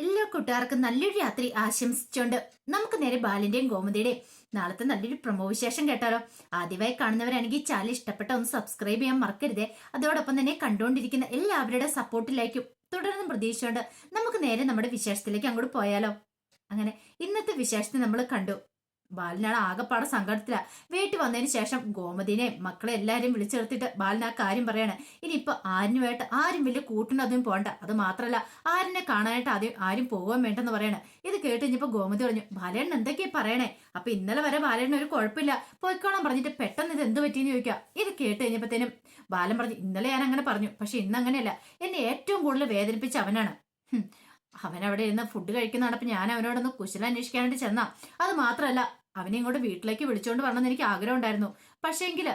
എല്ലാ കൂട്ടുകാർക്കും നല്ലൊരു രാത്രി ആശംസിച്ചുകൊണ്ട് നമുക്ക് നേരെ ബാലിന്റെയും ഗോമതിയുടെയും നാളത്തെ നല്ലൊരു പ്രൊമോ വിശേഷം കേട്ടാലോ. ആദ്യമായി കാണുന്നവരാണെങ്കിൽ ചാനൽ ഇഷ്ടപ്പെട്ട ഒന്ന് സബ്സ്ക്രൈബ് ചെയ്യാൻ മറക്കരുതേ. അതോടൊപ്പം തന്നെ കണ്ടുകൊണ്ടിരിക്കുന്ന എല്ലാവരുടെ സപ്പോർട്ടിലേക്കും തുടർന്നും പ്രതീക്ഷിച്ചുകൊണ്ട് നമുക്ക് നേരെ നമ്മുടെ വിശേഷത്തിലേക്ക് അങ്ങോട്ട് പോയാലോ. അങ്ങനെ ഇന്നത്തെ വിശേഷത്തെ നമ്മൾ കണ്ടു. ബാലനാണ് ആകെപ്പാടെ സങ്കടത്തില. വീട്ടിൽ വന്നതിന് ശേഷം ഗോമതിനെ മക്കളെ എല്ലാരും വിളിച്ചെടുത്തിട്ട് ബാലൻ ആ കാര്യം പറയാണ്. ഇനിയിപ്പൊ ആരിനുമായിട്ട് ആരും വലിയ കൂട്ടിനൊന്നും പോണ്ട, അത് മാത്രല്ല ആരിനെ കാണാനായിട്ട് ആരും പോകാൻ വേണ്ടെന്ന് പറയണേ. ഇത് കേട്ട് കഴിഞ്ഞപ്പോ ഗോമതി പറഞ്ഞു, ബാലേണ്ണൻ എന്തൊക്കെയാ പറയണേ? അപ്പൊ ഇന്നലെ വരെ ബാലേണ്ണൻ ഒരു കുഴപ്പമില്ല പോയിക്കോളാൻ പറഞ്ഞിട്ട് പെട്ടെന്ന് ഇത് എന്ത് പറ്റിയെന്ന് ചോദിക്കുക. ഇത് കേട്ട് കഴിഞ്ഞപ്പോഴത്തേനും ബാലൻ പറഞ്ഞു, ഇന്നലെ ഞാൻ അങ്ങനെ പറഞ്ഞു, പക്ഷെ ഇന്ന് അങ്ങനെയല്ല. എന്നെ ഏറ്റവും കൂടുതൽ വേദനിപ്പിച്ച അവനാണ്. അവനവിടെ ഇരുന്ന് ഫുഡ് കഴിക്കുന്നതാണ്. ഞാൻ അവനോടൊന്ന് കുശലം അന്വേഷിക്കാനായിട്ട് ചെന്നാ. അത് മാത്രല്ല അവനെ ഇങ്ങോട്ട് വീട്ടിലേക്ക് വിളിച്ചോണ്ട് വരണമെന്ന് എനിക്ക് ആഗ്രഹം ഉണ്ടായിരുന്നു. പക്ഷേങ്കില്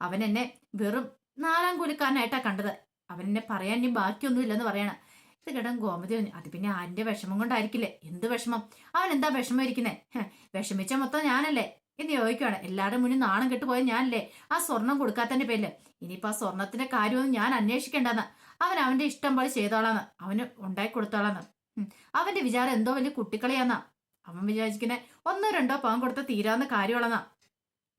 അവൻ എന്നെ വെറും നാലാം കൂലിക്കാരനായിട്ടാ കണ്ടത്. അവൻ എന്നെ പറയാൻ ഇനി ബാക്കിയൊന്നും ഇല്ലെന്ന് പറയണ. ഇത് കേട്ടാൻ ഗോമതി പറഞ്ഞു, അത് പിന്നെ ആന്റെ വിഷമം കൊണ്ടായിരിക്കില്ലേ? എന്ത് വിഷമം? അവൻ എന്താ വിഷമം ഇരിക്കുന്നേ? വിഷമിച്ച മൊത്തം ഞാനല്ലേ എന്ന് ചോദിക്കുവാണ്. എല്ലാവരുടെ മുന്നിൽ നാണം കെട്ടുപോയ ഞാനല്ലേ ആ സ്വർണം കൊടുക്കാത്തതിന്റെ പേരില്. ഇനിയിപ്പോ ആ സ്വർണത്തിന്റെ കാര്യമൊന്നും ഞാൻ അന്വേഷിക്കേണ്ടെന്ന്. അവൻ അവന്റെ ഇഷ്ടം പോലെ ചെയ്തോളാന്ന്, അവന് ഉണ്ടാക്കി കൊടുത്തോളാന്ന്. അവന്റെ വിചാരം എന്തോ വലിയ കുട്ടിക്കളിയാന്നാ. അവൻ വിചാരിക്കുന്നേ 1-2 പവൻ കൊടുത്ത തീരാവുന്ന കാര്യമുള്ളതാ.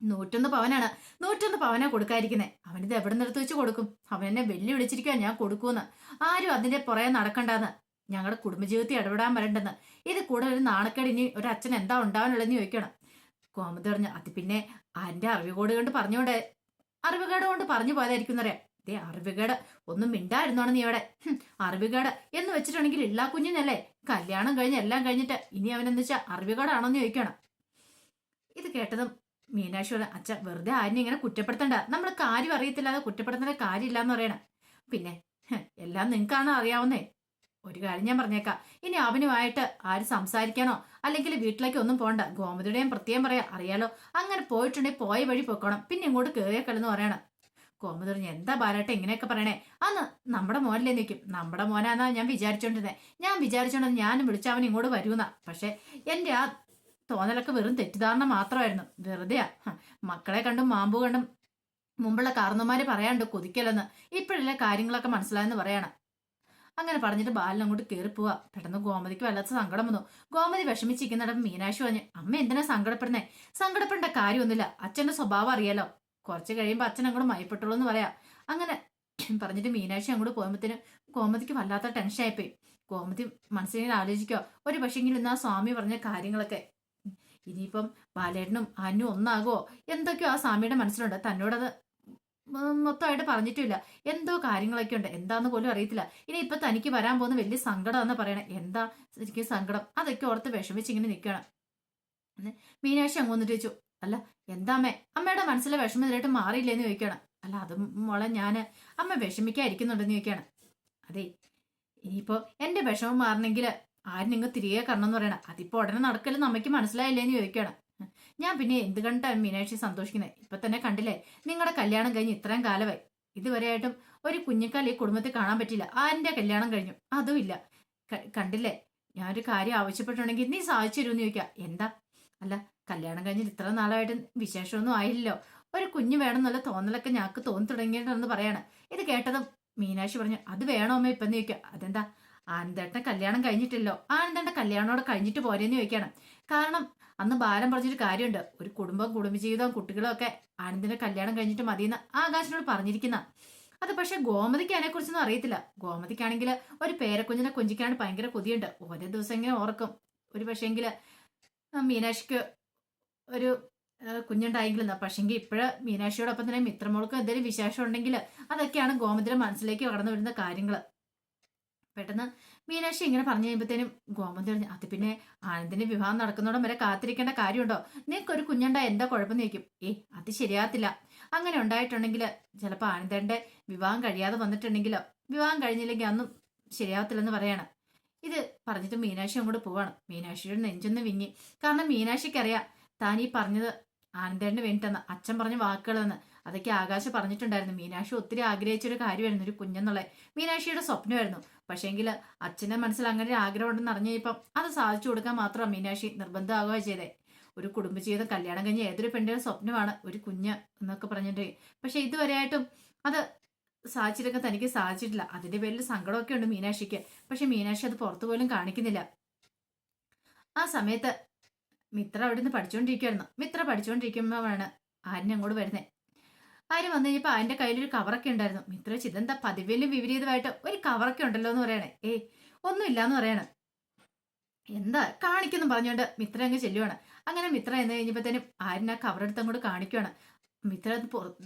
101 പവനാണ്. 101 പവനാ കൊടുക്കാതിരിക്കുന്നേ. അവനിത് എവിടെ നിന്ന് എടുത്ത് വെച്ച് കൊടുക്കും? അവൻ എന്നെ വെല്ലു വിളിച്ചിരിക്കുക ഞാൻ കൊടുക്കൂന്ന്. ആരും അതിന്റെ പുറകെ നടക്കണ്ടെന്ന്, ഞങ്ങളുടെ കുടുംബജീവിതത്തിൽ ഇടപെടാൻ വരണ്ടെന്ന്. ഇത് കൂടെ ഒരു നാണക്കേട് ഇനി ഒരു അച്ഛൻ എന്താ ഉണ്ടാവാനുള്ളതെന്ന് ചോദിക്കണം. കോമതി പറഞ്ഞു, അത് പിന്നെ ആന്റെ അറിവുകേട് കൊണ്ട് പറഞ്ഞു പോയതായിരിക്കും എന്നറിയാം. ദേ അറിവുകേട് ഒന്നും മിണ്ടായിരുന്നോണ് നീ അവിടെ. അറിവുകേട് എന്ന് വെച്ചിട്ടുണ്ടെങ്കിൽ ഇല്ലാ കുഞ്ഞിനല്ലേ കല്യാണം കഴിഞ്ഞ് എല്ലാം കഴിഞ്ഞിട്ട് ഇനി അവനെന്ന് വെച്ചാൽ അറിവുകേടാണോന്ന് ചോദിക്കണം. ഇത് കേട്ടതും മീനാക്ഷി പറഞ്ഞു, അച്ഛ വെറുതെ ആരും ഇങ്ങനെ കുറ്റപ്പെടുത്തണ്ട. നമ്മൾ കാര്യം അറിയത്തില്ലാതെ കുറ്റപ്പെടുത്തേണ്ട കാര്യമില്ല എന്ന് പറയണ. പിന്നെ എല്ലാം നിങ്ങൾക്കാണ് അറിയാവുന്നേ. ഒരു കാര്യം ഞാൻ പറഞ്ഞേക്കാം, ഇനി അവനുമായിട്ട് ആര് സംസാരിക്കാനോ അല്ലെങ്കിൽ വീട്ടിലേക്ക് ഒന്നും പോകണ്ട. ഗോമതിയുടെയും പ്രത്യേകം പറയാം, അറിയാലോ. അങ്ങനെ പോയിട്ടുണ്ടെങ്കിൽ പോയ വഴി പൊക്കണം, പിന്നെ ഇങ്ങോട്ട് കയറിയേക്കല്ലെന്ന് പറയണം. കോമതി പറഞ്ഞു, എന്താ ബാലേട്ട ഇങ്ങനെയൊക്കെ പറയണേ? അന്ന് നമ്മുടെ മോനല്ലേ നിൽക്കും. നമ്മുടെ മോനാന്നാ ഞാൻ വിചാരിച്ചോണ്ടിരുന്നേ. ഞാൻ വിചാരിച്ചോണ്ട് ഞാനും വിളിച്ചവൻ ഇങ്ങോട്ട് വരൂന്നാ. പക്ഷെ എന്റെ ആ തോന്നലൊക്കെ വെറും തെറ്റിദ്ധാരണ മാത്രമായിരുന്നു. വെറുതെയാ. മക്കളെ കണ്ടും മാമ്പു കണ്ടും മുമ്പുള്ള കാരണവന്മാര് പറയാണ്ട് കൊതിക്കലെന്ന് ഇപ്പോഴല്ലേ കാര്യങ്ങളൊക്കെ മനസ്സിലായെന്ന് പറയണം. അങ്ങനെ പറഞ്ഞിട്ട് ബാലൻ അങ്ങോട്ട് കയറിപ്പോവാ. പെട്ടെന്ന് ഗോമതിക്ക് വല്ലാത്ത സങ്കടം വന്നു. ഗോമതി വിഷമിച്ചിരിക്കുന്നിടം മീനാക്ഷി പറഞ്ഞു, അമ്മ എന്തിനാ സങ്കടപ്പെടുന്നേ? സങ്കടപ്പെടേണ്ട കാര്യമൊന്നുമില്ല. അച്ഛന്റെ സ്വഭാവം അറിയാലോ. കുറച്ച് കഴിയുമ്പോൾ അച്ഛൻ അങ്ങോട്ട് മയപ്പെട്ടുള്ളൂ എന്ന് പറയാം. അങ്ങനെ പറഞ്ഞിട്ട് മീനാക്ഷി അങ്ങോട്ട് പോകുമ്പോഴത്തേനും ഗോമതിക്ക് വല്ലാത്ത ടെൻഷൻ ആയിപ്പോയി. ഗോമതി മനസ്സിനെ ആലോചിക്കോ, ഒരു പക്ഷെങ്കിലും ഇന്ന് ആ സ്വാമി പറഞ്ഞ കാര്യങ്ങളൊക്കെ ഇനിയിപ്പം ബാലേട്ടനും അന്നും ഒന്നാകുമോ എന്തൊക്കെയോ ആ സ്വാമിയുടെ മനസ്സിലുണ്ട്. തന്നോടത് മൊത്തമായിട്ട് പറഞ്ഞിട്ടില്ല. എന്തോ കാര്യങ്ങളൊക്കെ ഉണ്ട്, എന്താന്ന് പോലും അറിയത്തില്ല. ഇനി ഇപ്പൊ തനിക്ക് വരാൻ പോകുന്ന വലിയ സങ്കടം എന്ന് പറയണേ. എന്താ ശരിക്കും സങ്കടം? അതൊക്കെ ഓർത്ത് വിഷമിച്ചിങ്ങനെ നിൽക്കണം. മീനാക്ഷി അങ്ങ് വന്നിട്ട് ചോദിച്ചു, അല്ല എന്താ അമ്മയുടെ മനസ്സിലെ വിഷമം ഇതിലായിട്ട് മാറിയില്ലേന്ന് ചോദിക്കണം. അല്ല അത് മോളെ ഞാന് അമ്മ വിഷമിക്കാതിരിക്കുന്നുണ്ടെന്ന് ചോദിക്കണം. അതെ, ഇനിയിപ്പോ എന്റെ വിഷമം മാറണമെങ്കിൽ ആരും നിങ്ങൾ തിരികെ കരണമെന്ന് പറയണം. അതിപ്പോ ഉടനെ നടക്കലെന്ന് അമ്മയ്ക്ക് മനസ്സിലായില്ലേന്ന് ചോദിക്കണം. ഞാൻ പിന്നെ എന്ത് കണ്ടാണ് മീനാക്ഷി സന്തോഷിക്കുന്നത്? ഇപ്പൊ തന്നെ കണ്ടില്ലേ, നിങ്ങളുടെ കല്യാണം കഴിഞ്ഞ് ഇത്രയും കാലമായി. ഇതുവരെയായിട്ടും ഒരു കുഞ്ഞിക്കാൽ ഈ കുടുംബത്തിൽ കാണാൻ പറ്റില്ല. ആരിന്റെ കല്യാണം കഴിഞ്ഞു അതും ഇല്ല. കണ്ടില്ലേ, ഞാനൊരു കാര്യം ആവശ്യപ്പെട്ടുണ്ടെങ്കിൽ നീ സാധിച്ചു തരുമെന്ന് ചോദിക്കാം. എന്താ? അല്ല കല്യാണം കഴിഞ്ഞിട്ട് ഇത്ര നാളായിട്ട് വിശേഷമൊന്നും ആയില്ലല്ലോ, ഒരു കുഞ്ഞ് വേണം എന്നുള്ള തോന്നലൊക്കെ ഞങ്ങൾക്ക് തോന്നി തുടങ്ങിയിട്ടുണ്ടെന്ന് പറയാണ്. ഇത് കേട്ടതും മീനാക്ഷി പറഞ്ഞു, അത് വേണോ അമ്മ ഇപ്പം ചോദിക്കുക. അതെന്താ, ആനന്ദേട്ടന്റെ കല്യാണം കഴിഞ്ഞിട്ടില്ലോ, ആനന്ദേട്ടന്റെ കല്യാണോടെ കഴിഞ്ഞിട്ട് പോരെന്ന് ചോദിക്കണം. കാരണം അന്ന് ബാലൻ പറഞ്ഞൊരു കാര്യമുണ്ട്, ഒരു കുടുംബജീവിതവും കുട്ടികളും ഒക്കെ ആനന്ദിന്റെ കല്യാണം കഴിഞ്ഞിട്ട് മതിയെന്ന് ആകാശിനോട് പറഞ്ഞിരിക്കുന്ന. അത് പക്ഷെ ഗോമതിക്ക് അതിനെ കുറിച്ചൊന്നും അറിയത്തില്ല. ഗോമതിക്കാണെങ്കിൽ ഒരു പേരക്കുഞ്ഞിനെ കൊഞ്ചിക്കാണ്ട് ഭയങ്കര കൊതിയുണ്ട്. ഓരോ ദിവസം ഇങ്ങനെ ഓർക്കും ഒരു പക്ഷേങ്കില് മീനാക്ഷിക്ക് ഒരു കുഞ്ഞുണ്ടായെങ്കിലും. പക്ഷെങ്കിൽ ഇപ്പോഴ് മീനാക്ഷിയോടൊപ്പം തന്നെ മിത്രമോൾക്ക് എന്തെങ്കിലും വിശേഷം ഉണ്ടെങ്കിൽ അതൊക്കെയാണ് ഗോമതിയുടെ മനസ്സിലേക്ക് കടന്നു വരുന്ന കാര്യങ്ങൾ. പെട്ടെന്ന് മീനാക്ഷി ഇങ്ങനെ പറഞ്ഞു കഴിയുമ്പോഴത്തേനും ഗോമതി പറഞ്ഞു, അത് പിന്നെ ആനന്ദിന്റെ വിവാഹം നടക്കുന്നോടം വരെ കാത്തിരിക്കേണ്ട കാര്യമുണ്ടോ? നിനക്കൊരു കുഞ്ഞുണ്ടായ എന്താ കുഴപ്പമെന്ന് ചോദിക്കും. അത് ശരിയാകത്തില്ല. അങ്ങനെ ഉണ്ടായിട്ടുണ്ടെങ്കിൽ ചിലപ്പോൾ ആനന്ദന്റെ വിവാഹം കഴിയാതെ വന്നിട്ടുണ്ടെങ്കിലോ, വിവാഹം കഴിഞ്ഞില്ലെങ്കിൽ അന്നും ശരിയാകത്തില്ലെന്ന് പറയാണ്. ഇത് പറഞ്ഞിട്ട് മീനാക്ഷി അങ്ങോട്ട് പോവാണ്. മീനാക്ഷിയുടെ നെഞ്ചൊന്ന് വിങ്ങി. കാരണം മീനാക്ഷിക്കറിയാം താൻ ഈ പറഞ്ഞത് ആനന്ദേട്ടന് വേണ്ടിട്ടെന്ന്, അച്ഛൻ പറഞ്ഞ വാക്കുകളെന്ന്. അതൊക്കെ ആകാശ് പറഞ്ഞിട്ടുണ്ടായിരുന്നു. മീനാക്ഷി ഒത്തിരി ആഗ്രഹിച്ചൊരു കാര്യമായിരുന്നു ഒരു കുഞ്ഞെന്നുള്ളത്. മീനാക്ഷിയുടെ സ്വപ്നമായിരുന്നു. പക്ഷേങ്കിൽ അച്ഛന്റെ മനസ്സിൽ അങ്ങനെ ഒരു ആഗ്രഹം ഉണ്ടെന്ന് അറിഞ്ഞപ്പം അത് സാധിച്ചു കൊടുക്കാൻ മാത്രമാണ് മീനാക്ഷി നിർബന്ധമാകുകയോ ചെയ്തേ. ഒരു കുടുംബജീവിതം കല്യാണം കഴിഞ്ഞ് ഏതൊരു പെണ്ണിന്റെ സ്വപ്നമാണ് ഒരു കുഞ്ഞ് എന്നൊക്കെ പറഞ്ഞിട്ട്. പക്ഷെ ഇതുവരെയായിട്ടും അത് സാധിച്ചിട്ടൊക്കെ തനിക്ക് സാധിച്ചിട്ടില്ല. അതിന്റെ പേരിൽ സങ്കടമൊക്കെ ഉണ്ട് മീനാക്ഷിക്ക്. പക്ഷെ മീനാക്ഷി അത് പുറത്തു പോലും കാണിക്കുന്നില്ല. ആ സമയത്ത് മിത്ര അവിടെ നിന്ന് പഠിച്ചുകൊണ്ടിരിക്കുവായിരുന്നു. മിത്ര പഠിച്ചുകൊണ്ടിരിക്കുമ്പോഴാണ് ആര്യൻ അങ്ങോട്ട് വരുന്നത്. ആര്യം വന്നു കഴിഞ്ഞപ്പോൾ അതിന്റെ കയ്യിലൊരു കവറൊക്കെ ഉണ്ടായിരുന്നു. മിത്ര ചിതെന്താ പതിവിലും വിപരീതമായിട്ട് ഒരു കവറൊക്കെ ഉണ്ടല്ലോ എന്ന് പറയണേ. ഒന്നുമില്ലാന്ന് പറയണേ. എന്താ കാണിക്കുന്നു പറഞ്ഞുകൊണ്ട് മിത്ര അങ്ങ് ചെല്ലുവാണ്. അങ്ങനെ മിത്ര എന്ന് കഴിഞ്ഞപ്പോഴത്തേനും ആര്യൻ ആ കവറെടുത്ത് അങ്ങോട്ട് കാണിക്കുവാണ്. മിത്ര അത്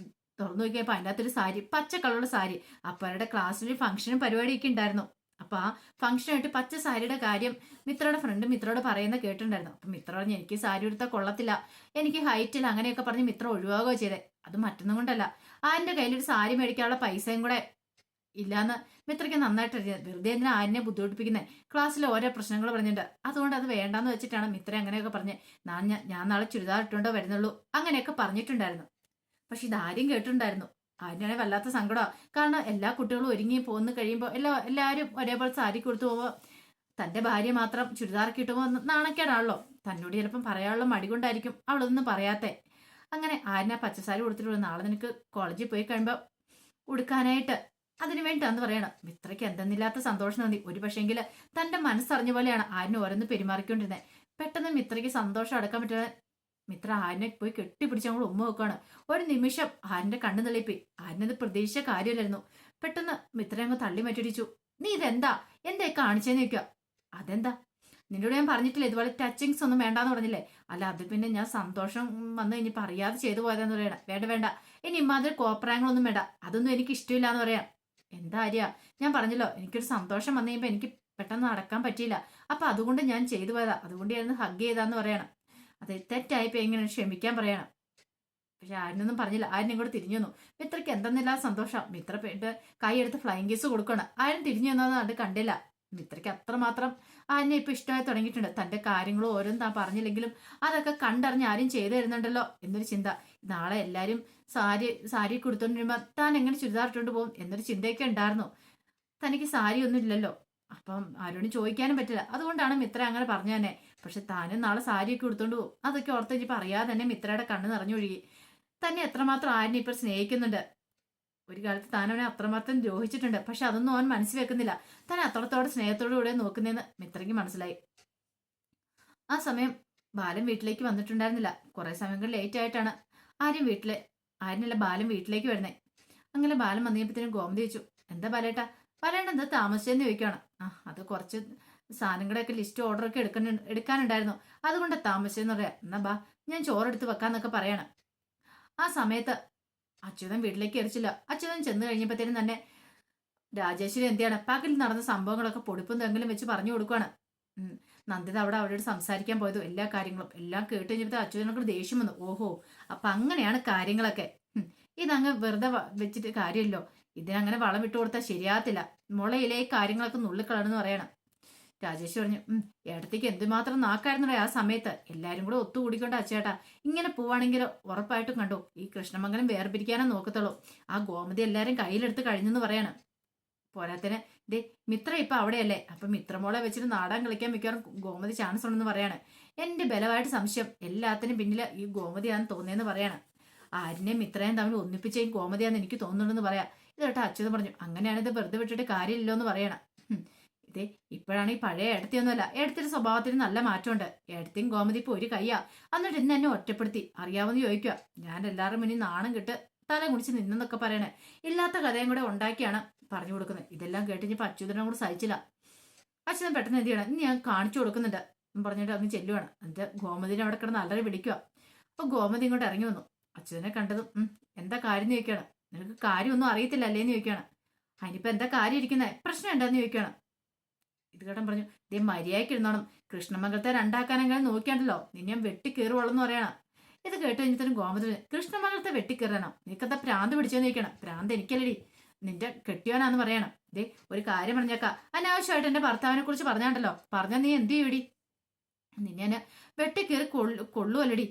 തുറന്നു നോക്കിയപ്പോ അതിൻ്റെ അകത്തൊരു സാരി, പച്ച കളറുള്ള സാരി. അപ്പൊ അവരുടെ ക്ലാസ്സിൽ ഫംഗ്ഷനും പരിപാടിയൊക്കെ ഉണ്ടായിരുന്നു. അപ്പൊ ആ ഫംഗ്ഷനായിട്ട് പച്ച സാരിയുടെ കാര്യം മിത്രയുടെ ഫ്രണ്ട് മിത്രയോട് പറയുന്ന കേട്ടിട്ടുണ്ടായിരുന്നു. അപ്പൊ മിത്ര പറഞ്ഞു എനിക്ക് സാരി എടുത്താൽ കൊള്ളത്തില്ല, എനിക്ക് ഹൈറ്റില്ല, അങ്ങനെയൊക്കെ പറഞ്ഞ് മിത്ര ഒഴിവാകുകയോ ചെയ്തേ. അത് മറ്റൊന്നും കൊണ്ടല്ല, ആരിന്റെ കയ്യിലൊരു സാരി മേടിക്കാനുള്ള പൈസയും കൂടെ ഇല്ലാന്ന് മിത്രയ്ക്ക് നന്നായിട്ട് അറിയാം. വെറുതെ എന്തിനാ ആരിനെ ബുദ്ധിമുട്ടിപ്പിക്കുന്നത്, ക്ലാസ്സിൽ ഓരോ പ്രശ്നങ്ങൾ പറഞ്ഞിട്ടുണ്ട്, അതുകൊണ്ട് അത് വേണ്ടാന്ന് വെച്ചിട്ടാണ് മിത്ര അങ്ങനെയൊക്കെ പറഞ്ഞ് ഞാൻ നാളെ ചുരിദാർ ഇട്ടുകൊണ്ടോ വരുന്നുള്ളൂ അങ്ങനെയൊക്കെ പറഞ്ഞിട്ടുണ്ടായിരുന്നു. പക്ഷെ ഇതാരും കേട്ടിട്ടുണ്ടായിരുന്നു. ആര്യനാണെങ്കിൽ വല്ലാത്ത സങ്കടമാണ്. കാരണം എല്ലാ കുട്ടികളും ഒരുങ്ങി പോന്ന് കഴിയുമ്പോൾ എല്ലാവരും ഒരേപോലെ സാരി കൊടുത്തു പോകുമ്പോൾ തന്റെ ഭാര്യ മാത്രം ചുരിദാറൊക്കെ ഇട്ടുമ്പോൾ നാണക്കേടാണല്ലോ. തന്നോട് ചിലപ്പം പറയാനുള്ള മടി കൊണ്ടായിരിക്കും അവളൊന്നും പറയാത്തെ. അങ്ങനെ ആര്യനാ പച്ചസാരി കൊടുത്തിട്ടുള്ളൂ, നാളെ നിനക്ക് കോളേജിൽ പോയി കഴിയുമ്പോൾ ഉടുക്കാനായിട്ട് അതിനു വേണ്ടിട്ടാന്ന് പറയണം. മിത്രയ്ക്ക് എന്തെന്നില്ലാത്ത സന്തോഷം തോന്നി. ഒരു പക്ഷേങ്കിൽ തന്റെ മനസ്സറിഞ്ഞ പോലെയാണ് ആര്യന് ഓരോന്ന് പെരുമാറിക്കൊണ്ടിരുന്നത്. പെട്ടെന്ന് മിത്രയ്ക്ക് സന്തോഷം അടക്കാൻ പറ്റുന്ന മിത്ര ആര്യനെ പോയി കെട്ടിപ്പിടിച്ച് അങ്ങോട്ട് ഉമ്മ വെക്കുകയാണ്. ഒരു നിമിഷം ആര്യന്റെ കണ്ണു തള്ളിപ്പോയി. ആര്യനത് പ്രതീക്ഷിച്ച കാര്യമല്ലായിരുന്നു. പെട്ടെന്ന് മിത്ര അങ്ങ് തള്ളി മറ്റടിച്ചു. നീ ഇതെന്താ എന്തേ കാണിച്ചേന്ന് ചോദിക്കുക. അതെന്താ, നിന്നോട് ഞാൻ പറഞ്ഞിട്ടില്ലേ ഇതുപോലെ ടച്ചിങ്സ് ഒന്നും വേണ്ടാന്ന് പറഞ്ഞില്ലേ? അല്ല അത് പിന്നെ ഞാൻ സന്തോഷം വന്നു കഴിഞ്ഞപ്പോൾ അറിയാതെ ചെയ്തു പോയതെന്ന് പറയണം. വേണ്ട ഇനി ഇമ്മാതിരി കോപ്രായങ്ങളൊന്നും വേണ്ട, അതൊന്നും എനിക്ക് ഇഷ്ടമില്ല എന്ന് പറയാം. എന്താ ആര്യ, ഞാൻ പറഞ്ഞല്ലോ എനിക്കൊരു സന്തോഷം വന്നു കഴിയുമ്പോൾ എനിക്ക് പെട്ടെന്ന് നടക്കാൻ പറ്റിയില്ല, അപ്പൊ അതുകൊണ്ട് ഞാൻ ചെയ്തു പോയതാ, അതുകൊണ്ട് ഞാൻ ഹഗ് ചെയ്താന്ന് പറയണം. അത് തെറ്റായിപ്പോ എങ്ങനെ ക്ഷമിക്കാൻ പറയണം. പക്ഷെ ആരിനൊന്നും പറഞ്ഞില്ല. ആര്യൻ ഇങ്ങോട്ട് തിരിഞ്ഞു വന്നു. മിത്രയ്ക്ക് എന്തെന്നില്ല സന്തോഷം. മിത്ര കൈ എടുത്ത് ഫ്ലൈങ് കിസ് കൊടുക്കണം. ആരും തിരിഞ്ഞു വന്നത് അത് കണ്ടില്ല. മിത്രയ്ക്ക് അത്രമാത്രം ആര്യനെ ഇപ്പൊ ഇഷ്ടമായി തുടങ്ങിയിട്ടുണ്ട്. തന്റെ കാര്യങ്ങളും ഓരോന്നും താൻ പറഞ്ഞില്ലെങ്കിലും അതൊക്കെ കണ്ടറിഞ്ഞ് ആരും ചെയ്തു തരുന്നുണ്ടല്ലോ എന്നൊരു ചിന്ത. നാളെ എല്ലാരും സാരി കൊടുത്തോണ്ടിരുമ്പോ താൻ എങ്ങനെ ചുരിദാർ ഇട്ടുകൊണ്ട് പോകും എന്നൊരു ചിന്തയൊക്കെ ഉണ്ടായിരുന്നു. തനിക്ക് സാരി ഒന്നും ഇല്ലല്ലോ, അപ്പം ആരോടും ചോദിക്കാനും പറ്റില്ല. അതുകൊണ്ടാണ് മിത്ര അങ്ങനെ പറഞ്ഞു തന്നെ. പക്ഷെ താനും നാളെ സാരിയൊക്കെ കൊടുത്തോണ്ട് പോകും. അതൊക്കെ ഓർത്ത് ഇനിയിപ്പോൾ അറിയാതെ തന്നെ മിത്രയുടെ കണ്ണ് നിറഞ്ഞൊഴുകി. തന്നെ എത്രമാത്രം ആര്യനെ ഇപ്പൊ സ്നേഹിക്കുന്നുണ്ട്. ഒരു കാലത്ത് താൻ അവനെ അത്രമാത്രം ദ്രോഹിച്ചിട്ടുണ്ട്. പക്ഷെ അതൊന്നും അവൻ മനസ്സിൽ വെക്കുന്നില്ല. താൻ അത്രത്തോടെ സ്നേഹത്തോടു കൂടെ നോക്കുന്നതെന്ന് മിത്രയ്ക്ക് മനസ്സിലായി. ആ സമയം ബാലൻ വീട്ടിലേക്ക് വന്നിട്ടുണ്ടായിരുന്നില്ല. കുറെ സമയങ്ങൾ ലേറ്റ് ആയിട്ടാണ് ആര്യനല്ല ബാലൻ വീട്ടിലേക്ക് വരുന്നേ. അങ്ങനെ ബാലൻ വന്നപ്പോഴത്തേനും ഗോമതി ചോദിച്ചു, എന്താ ബാലേട്ടാ? ബാലേട്ടൻ എന്താ താമസിച്ചെന്ന് ചോദിക്കുകയാണ്. അത് കുറച്ച് സാധനങ്ങളുടെയൊക്കെ ലിസ്റ്റ് ഓർഡറൊക്കെ എടുക്കാനുണ്ടായിരുന്നു, അതുകൊണ്ട് താമസിച്ചെന്ന് പറയാം. എന്നാ ബാ ഞാൻ ചോറെടുത്ത് വെക്കാന്നൊക്കെ പറയാണ്. ആ സമയത്ത് അച്യുതൻ വീട്ടിലേക്ക് എറിച്ചില്ല. അച്യുതൻ ചെന്ന് കഴിഞ്ഞപ്പോഴത്തേനും തന്നെ രാജേശ്വരി എന്തിയാണ് പകൽ നടന്ന സംഭവങ്ങളൊക്കെ പൊടിപ്പും തെങ്കിലും വെച്ച് പറഞ്ഞു കൊടുക്കുകയാണ്. നന്ദിത അവരോട് സംസാരിക്കാൻ പോയതും എല്ലാ കാര്യങ്ങളും എല്ലാം കേട്ട് കഴിഞ്ഞപ്പോൾ അച്യുതനൊക്കെ ദേഷ്യം വന്നു. ഓഹോ, അപ്പൊ അങ്ങനെയാണ് കാര്യങ്ങളൊക്കെ. ഇതങ്ങ് വെറുതെ വെച്ചിട്ട് കാര്യമില്ലോ, ഇതിനങ്ങനെ വളം ഇട്ട് കൊടുത്താൽ ശരിയാകത്തില്ല. മുളയിലെ കാര്യങ്ങളൊക്കെ നുള്ളിക്കളണെന്ന് പറയണം. രാജേഷ് പറഞ്ഞു, ഏടത്തേക്ക് എന്തുമാത്രം നാക്കായിരുന്നോ ആ സമയത്ത്. എല്ലാരും കൂടെ ഒത്തുകൂടിക്കൊണ്ട് അച്ചേട്ടാ ഇങ്ങനെ പോവാണെങ്കിൽ ഉറപ്പായിട്ടും കണ്ടോ ഈ കൃഷ്ണമംഗലം വേർപിരിക്കാനേ നോക്കത്തുള്ളൂ. ആ ഗോമതി എല്ലാരും കയ്യിലെടുത്ത് കഴിഞ്ഞെന്ന് പറയാണ്. പോരാത്തിന് ദേ മിത്ര ഇപ്പൊ അവിടെയല്ലേ, അപ്പൊ മിത്രമോളെ വെച്ചിട്ട് നാടകം കളിക്കാൻ മിക്കവാറും ഗോമതി ചാൻസ് ഉണ്ടെന്ന് പറയാണ്. എന്റെ ബലമായിട്ട് സംശയം എല്ലാത്തിനും പിന്നില് ഈ ഗോമതിയാന്ന് തോന്നിയെന്ന് പറയാണ്. ആരിനെയും മിത്രയും തമ്മിൽ ഒന്നിപ്പിച്ച ഈ ഗോമതിയാന്ന് എനിക്ക് തോന്നുന്നുണ്ടെന്ന് പറയാം. ഇത് കേട്ടോ അച്യുതൻ പറഞ്ഞു, അങ്ങനെയാണ് ഇത് വെറുതെ വിട്ടിട്ട് കാര്യമില്ലോ എന്ന് പറയണം. ഇതേ ഇപ്പോഴാണ് ഈ പഴയ ഏടത്തിയൊന്നുമല്ല, ഏടത്തിന്റെ സ്വഭാവത്തിന് നല്ല മാറ്റമുണ്ട്. ഏടത്തിയും ഗോമതി ഇപ്പൊ ഒരു കയ്യാ. എന്നിട്ട് ഇന്ന് എന്നെ ഒറ്റപ്പെടുത്തി അറിയാമെന്ന് ചോദിക്കുക. ഞാൻ എല്ലാവരും മുന്നിൽ നാണം കെട്ട് തല കുടിച്ച് നിന്നെന്നൊക്കെ പറയണേ. ഇല്ലാത്ത കഥയും കൂടെ ഉണ്ടാക്കിയാണ് പറഞ്ഞു കൊടുക്കുന്നത്. ഇതെല്ലാം കേട്ടിപ്പോ അച്യുതനും കൂടെ സഹിച്ചില്ല. അച്യുതൻ പെട്ടെന്ന് എന്ത് ചെയ്യണം, ഇനി ഞാൻ കാണിച്ചു കൊടുക്കുന്നുണ്ട് പറഞ്ഞിട്ട് അങ്ങ് ചെല്ലുവാണ്. എന്നിട്ട് ഗോമതിനെ അവിടെ കിടന്ന് അലറി പിടിക്കുക. അപ്പൊ ഗോമതി ഇങ്ങോട്ട് ഇറങ്ങി വന്നു. അച്യുതനെ കണ്ടതും എന്താ കാര്യം എന്ന് ചോദിക്കുകയാണ്. നിനക്ക് കാര്യമൊന്നും അറിയത്തില്ല അല്ലേന്ന് ചോദിക്കുകയാണ്. അതിനിപ്പോ എന്താ കാര്യം ഇരിക്കുന്നത്, പ്രശ്നം എന്താന്ന് ചോദിക്കുകയാണ്. ഇത് കേട്ടൻ പറഞ്ഞു, ഇതേ മര്യാദയ്ക്ക് ഇരുന്നോണം, കൃഷ്ണമംഗലത്തെ രണ്ടാക്കാനെങ്കിലും നോക്കിയാണ്ടല്ലോ നിന്നെ വെട്ടിക്കേറുവോളെന്ന് പറയണം. ഇത് കേട്ട് കഴിഞ്ഞിട്ടും ഗോമതി, കൃഷ്ണമംഗലത്തെ വെട്ടിക്കേറാനോ, നിനക്കത്തെ പ്രാന്ത് പിടിച്ചെന്ന് ചോദിക്കണം. പ്രാന്ത് എനിക്കല്ലടി, നിന്റെ കെട്ടിയോനാന്ന് പറയണം. ഇതേ ഒരു കാര്യം പറഞ്ഞേക്കാ, അനാവശ്യമായിട്ട് എന്റെ ഭർത്താവിനെ കുറിച്ച് പറഞ്ഞാണ്ടല്ലോ, പറഞ്ഞ നീ എന്ത് ചെയ്യൂടി, നിന്നെ വെട്ടിക്കേറി കൊള്ളുവല്ലടി,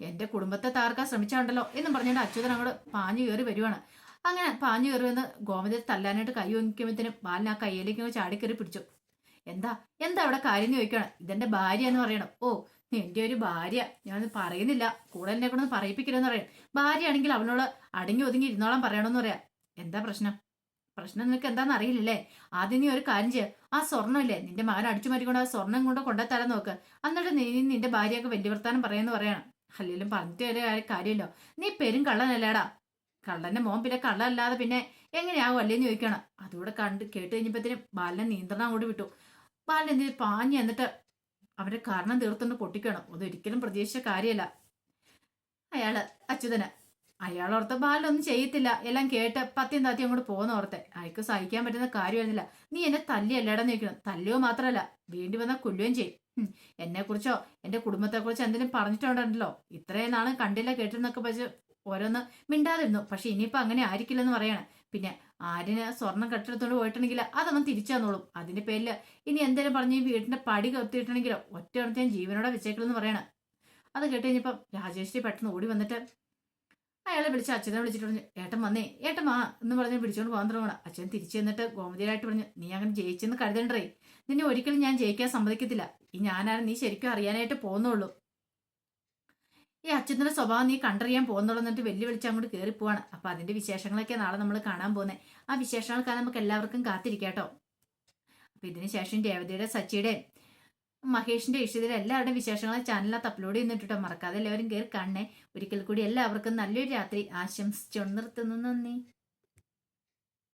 എന്റെ കുടുംബത്തെ താർക്കാൻ ശ്രമിച്ചാണ്ടല്ലോ എന്നും പറഞ്ഞാണ്ട് അച്യുതൻ അങ്ങോട്ട് പാഞ്ഞു കയറി വരുവാണ്. അങ്ങനെ പാഞ്ഞു കയറുമെന്ന് ഗോമതി തല്ലാനായിട്ട് കൈ ഒങ്ങിക്കുമ്പോഴത്തേനും ബാലൻ ആ കയ്യിലേക്ക് ചാടിക്കയറി പിടിച്ചു. എന്താ അവിടെ കാര്യം ചോദിക്കണം. ഇതെന്റെ ഭാര്യ എന്ന് പറയണം. ഓ, എന്റെ ഒരു ഭാര്യ, ഞാൻ പറയുന്നില്ല, കൂടെ എന്നെ കൊണ്ടൊന്ന് പറയിപ്പിക്കലെന്ന് പറയണം. ഭാര്യ ആണെങ്കിൽ അവനോട് അടങ്ങി ഒതുങ്ങി ഇരുന്നോളം പറയണമെന്ന് പറയാം. എന്താ പ്രശ്നം? പ്രശ്നം നിനക്ക് എന്താണെന്ന് അറിയില്ലല്ലേ? ആദ്യം നീ ഒരു കാര്യം ചെയ്യ, ആ സ്വർണ്ണമില്ലേ നിന്റെ മകൻ അടിച്ചു മാറ്റിക്കൊണ്ട് ആ സ്വർണ്ണം കൊണ്ട് കൊണ്ടുത്തരാൻ നോക്ക്. എന്നിട്ട് നീ നിന്റെ ഭാര്യയൊക്കെ വലിയ വർത്താനം പറയാന്ന് പറയണം. അല്ലെങ്കിലും പറഞ്ഞിട്ട് ഒരു കാര്യമല്ലോ, നീ പെരും കള്ളനല്ലേടാ. കള്ളന്റെ മോൻ പിന്നെ കള്ളല്ലാതെ പിന്നെ എങ്ങനെയാവും അല്ലേന്ന് ചോദിക്കണം. അതുകൂടെ കേട്ട് കഴിഞ്ഞപ്പത്തിന് ബാലനെ നിയന്ത്രണം അങ്ങോട്ട് വിട്ടു. ബാലൻ എന്തിന് പാഞ്ഞ് എന്നിട്ട് അവന്റെ കാരണം തീർത്തുകൊണ്ട് പൊട്ടിക്കണം. അതൊരിക്കലും പ്രതീക്ഷിച്ച കാര്യമല്ല. അയാള് അച്യുതന് അയാളോർത്ത ബാലൊന്നും ചെയ്യത്തില്ല. എല്ലാം കേട്ട് പത്തിയും താത്തിയും അങ്ങോട്ട് പോകുന്ന ഓർത്തെ. അയക്ക് സഹിക്കാൻ പറ്റുന്ന കാര്യമായിരുന്നില്ല. നീ എന്നെ തല്ലിയല്ലേടാന്ന് ചോദിക്കണം. തല്ലിയോ മാത്രമല്ല, വേണ്ടി വന്നാൽ കൊല്ലുകയും ചെയ്യും. എന്നെ കുറിച്ചോ എന്റെ കുടുംബത്തെ കുറിച്ചോ എന്തെങ്കിലും പറഞ്ഞിട്ടുണ്ടല്ലോ. ഇത്രയും നാളും കണ്ടില്ല കേട്ടിരുന്നൊക്കെ വെച്ച് ഓരോന്ന് മിണ്ടാതിരുന്നു. പക്ഷെ ഇനിയിപ്പോ അങ്ങനെ ആയിരിക്കില്ലെന്ന് പറയാണ്. പിന്നെ ആര്യന് സ്വർണം കെട്ടിടത്തോണ്ട് പോയിട്ടുണ്ടെങ്കിൽ അതവൻ തിരിച്ചു തന്നോളും. അതിന്റെ പേരില് ഇനി എന്തെങ്കിലും പറഞ്ഞ് ഈ വീടിന്റെ പടി കത്തിയിട്ടുണ്ടെങ്കിലോ ഒറ്റ ഞാൻ ജീവനോടെ വെച്ചേക്കലെന്ന് പറയണം. അത് കേട്ട് കഴിഞ്ഞപ്പം രാജേശ്വരി പെട്ടെന്ന് ഓടി വന്നിട്ട് അയാളെ വിളിച്ച് അച്ഛനെ വിളിച്ചിട്ട് പറഞ്ഞു, ഏട്ടൻ വന്നേ, ഏട്ടൻ വാ എന്ന് പറഞ്ഞ് പിടിച്ചോണ്ട് പോകാൻ തുടങ്ങണം. അച്ഛൻ തിരിച്ചു ചെന്നിട്ട് ഗോമതിയായിട്ട് പറഞ്ഞു, നീ അങ്ങനെ ജയിച്ചെന്ന് കരുതണ്ടേ. നിന്നെ ഒരിക്കലും ഞാൻ ജയിക്കാൻ സമ്മതിക്കത്തില്ല. ഈ ഞാനാണ് നീ ശരിക്കും അറിയാനായിട്ട് പോകുന്നുള്ളൂ. ഈ അച്ഛൻ്റെ സ്വഭാവം നീ കണ്ടറിയാൻ പോകുന്നുള്ളൂ എന്നിട്ട് വെല്ലുവിളിച്ച് അങ്ങോട്ട് കയറി പോവാണ്. അപ്പൊ അതിന്റെ വിശേഷങ്ങളൊക്കെ നാളെ നമ്മൾ കാണാൻ പോകുന്നത്. ആ വിശേഷങ്ങൾക്കാണ് നമുക്ക് എല്ലാവർക്കും കാത്തിരിക്കാട്ടോ. അപ്പൊ ഇതിന് ശേഷം രേവതിയുടെ സച്ചിയുടെ മഹേഷിന്റെ ഇഷ്ടത്തിൽ എല്ലാവരുടെയും വിശേഷങ്ങൾ ചാനലിനകത്ത് അപ്ലോഡ് ചെയ്യുന്നിട്ടോ. മറക്കാതെ എല്ലാവരും കയറി കാണണേ. ഒരിക്കൽ കൂടി എല്ലാവർക്കും നല്ലൊരു രാത്രി ആശംസിച്ചു നിർത്തുന്നു. നന്ദി.